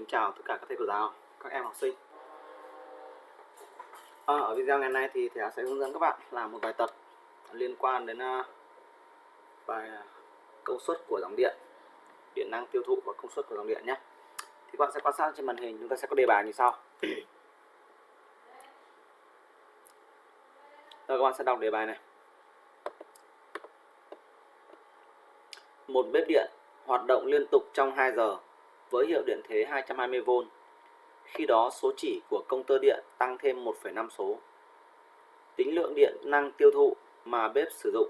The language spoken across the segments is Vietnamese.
Kính chào tất cả các thầy cô giáo, các em học sinh. Ở video ngày nay thì thầy sẽ hướng dẫn các bạn làm một bài tập liên quan đến bài công suất của dòng điện, điện năng tiêu thụ và công suất của dòng điện nhé. Thì các bạn sẽ quan sát trên màn hình, chúng ta sẽ có đề bài như sau. Rồi các bạn sẽ đọc đề bài này. Một bếp điện hoạt động liên tục trong 2 giờ với hiệu điện thế 220V. Khi đó số chỉ của công tơ điện tăng thêm 1,5 số. Tính lượng điện năng tiêu thụ mà bếp sử dụng,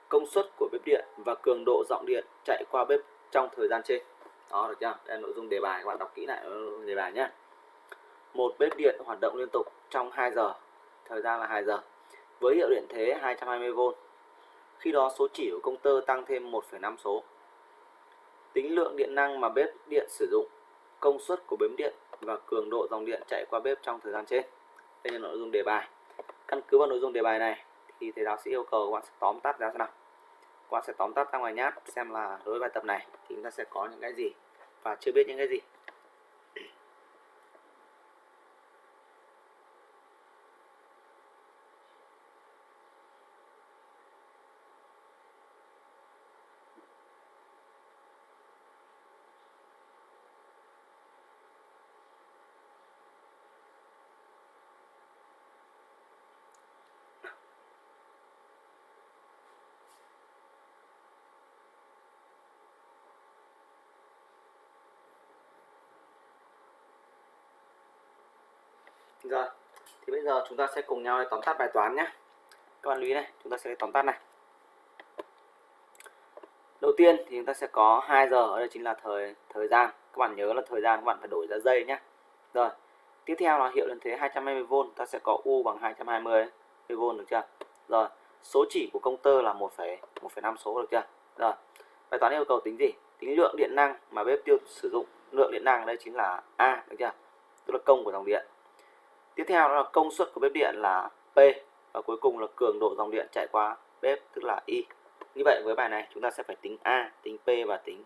công suất của bếp điện và cường độ giọng điện chạy qua bếp trong thời gian trên. Đó, được chưa? Đây là nội dung đề bài, các bạn đọc kỹ lại đề bài nhé. Một bếp điện hoạt động liên tục trong 2 giờ, thời gian là 2 giờ, với hiệu điện thế 220V. Khi đó số chỉ của công tơ tăng thêm 1,5 số. Tính lượng điện năng mà bếp điện sử dụng, công suất của bếp điện và cường độ dòng điện chạy qua bếp trong thời gian trên. Đây là nội dung đề bài. Căn cứ vào nội dung đề bài này thì thầy giáo sẽ yêu cầu các bạn sẽ tóm tắt ra thế nào. Các bạn sẽ tóm tắt ra ngoài nháp xem là đối với bài tập này thì chúng ta sẽ có những cái gì và chưa biết những cái gì. Rồi, thì bây giờ chúng ta sẽ cùng nhau tóm tắt bài toán nhé. Các bạn lưu ý này, chúng ta sẽ tóm tắt này. Đầu tiên thì chúng ta sẽ có 2 giờ, ở đây chính là thời gian. Các bạn nhớ là thời gian các bạn phải đổi ra giây nhé. Rồi, tiếp theo là hiệu điện thế 220V, ta sẽ có U bằng 220V được chưa? Rồi, số chỉ của công tơ là 1,5 số được chưa? Rồi, bài toán yêu cầu tính gì? Tính lượng điện năng mà bếp sử dụng. Lượng điện năng ở đây chính là A được chưa? Tức là công của dòng điện. Tiếp theo đó là công suất của bếp điện là P, và cuối cùng là cường độ dòng điện chạy qua bếp tức là I. Như vậy với bài này chúng ta sẽ phải tính A, tính P và tính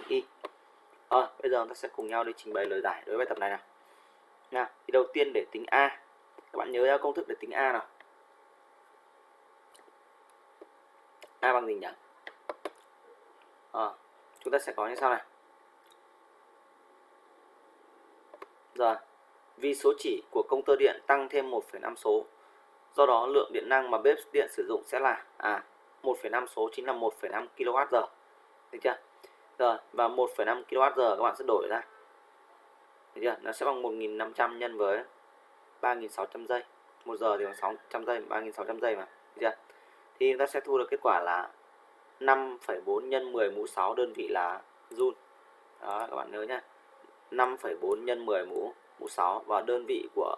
I. Bây giờ chúng ta sẽ cùng nhau đi trình bày lời giải đối với bài tập này nào. Thì đầu tiên để tính A, các bạn nhớ ra công thức để tính A nào. A bằng gì nhỉ? Chúng ta sẽ có như sau này. Rồi, vì số chỉ của công tơ điện tăng thêm 1,5 số, do đó lượng điện năng mà bếp điện sử dụng sẽ là 1,5 số chính là 1,5 kWh. Được chưa? Rồi, và 1,5 kWh các bạn sẽ đổi ra. Được chưa? Nó sẽ bằng 1.500 nhân với 3.600 giây. 1 giờ thì bằng 600 giây, 3.600 giây mà. Được chưa? Thì chúng ta sẽ thu được kết quả là 5,4 nhân 10 mũ 6, đơn vị là joule. Đó, các bạn nhớ nhá. 5,4 nhân 10 mũ 6, và đơn vị của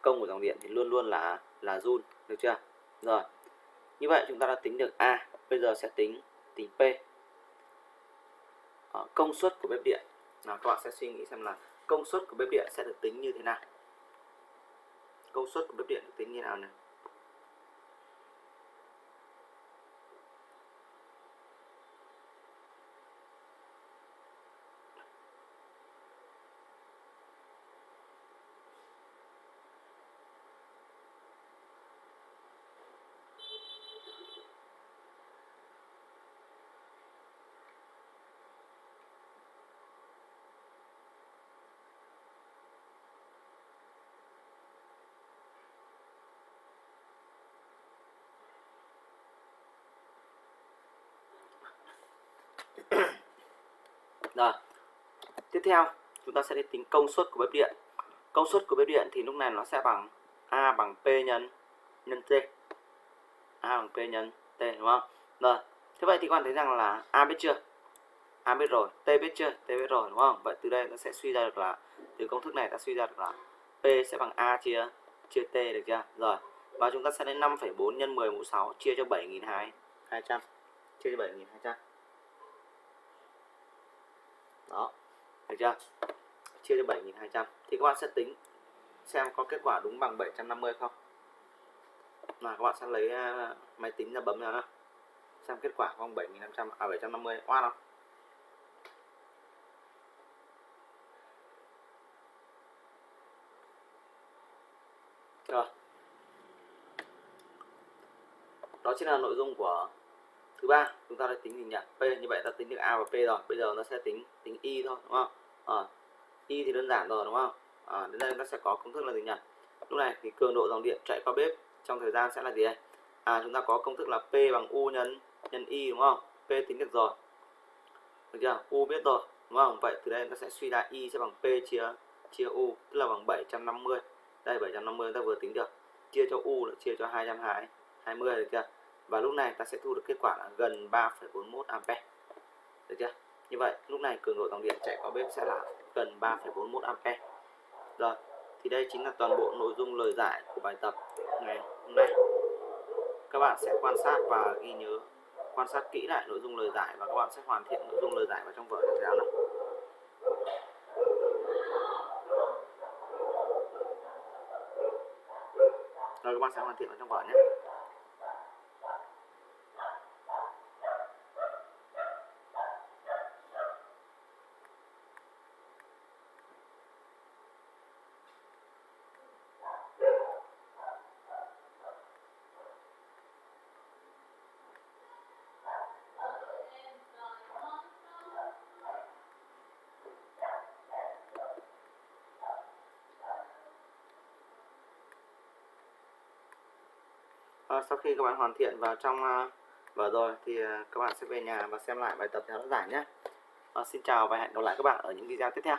công của dòng điện thì luôn luôn là joule, được chưa? Rồi. Như vậy chúng ta đã tính được A, bây giờ sẽ tính P. Công suất của bếp điện. Nào, các bạn sẽ suy nghĩ xem là công suất của bếp điện sẽ được tính như thế nào. Công suất của bếp điện được tính như thế nào này? Rồi, tiếp theo chúng ta sẽ đi tính công suất của bếp điện. Công suất của bếp điện thì lúc này nó sẽ bằng A bằng P nhân T. A bằng P nhân T, đúng không? Rồi, thế vậy thì các bạn thấy rằng là A biết chưa? A biết rồi. T biết chưa? T biết rồi, đúng không? Vậy từ đây nó sẽ suy ra được là, từ công thức này ta suy ra được là P sẽ bằng A chia T, được chưa? Rồi, và chúng ta sẽ lấy 5,4 nhân 10 mũ 6 chia cho 7.200. Chia cho 7.200. Đó, được chưa? Chia cho 7.200 thì các bạn sẽ tính xem có kết quả đúng bằng 750 không. Nào, các bạn sẽ lấy máy tính ra bấm ra đó, xem kết quả bằng 750 oan không? Rồi. Đó chính là nội dung của thứ ba. Chúng ta đã tính gì nhỉ? P. Như vậy ta tính được A và P rồi. Bây giờ nó sẽ tính Y thôi, đúng không? Y thì đơn giản rồi, đúng không? Đến đây nó sẽ có công thức là gì nhỉ? Lúc này thì cường độ dòng điện chạy qua bếp trong thời gian sẽ là gì đây? Chúng ta có công thức là P bằng U nhân Y, đúng không? P tính được rồi, được chưa? U biết rồi, đúng không? Vậy từ đây nó sẽ suy ra Y sẽ bằng P chia U, tức là bằng 750. Đây 750 ta vừa tính được, chia cho U là chia cho 220, được chưa? Và lúc này ta sẽ thu được kết quả là gần 3,41 ampe, được chưa? Như vậy lúc này cường độ dòng điện chạy qua bếp sẽ là gần 3,41 ampe. Rồi, thì đây chính là toàn bộ nội dung lời giải của bài tập ngày hôm nay. Các bạn sẽ quan sát và ghi nhớ, quan sát kỹ lại nội dung lời giải và các bạn sẽ hoàn thiện nội dung lời giải vào trong vở cho thầy nào. Rồi các bạn sẽ hoàn thiện vào trong vở nhé. Sau khi các bạn hoàn thiện vào trong vở rồi thì các bạn sẽ về nhà và xem lại bài tập theo nó giải nhé. Xin chào và hẹn gặp lại các bạn ở những video tiếp theo.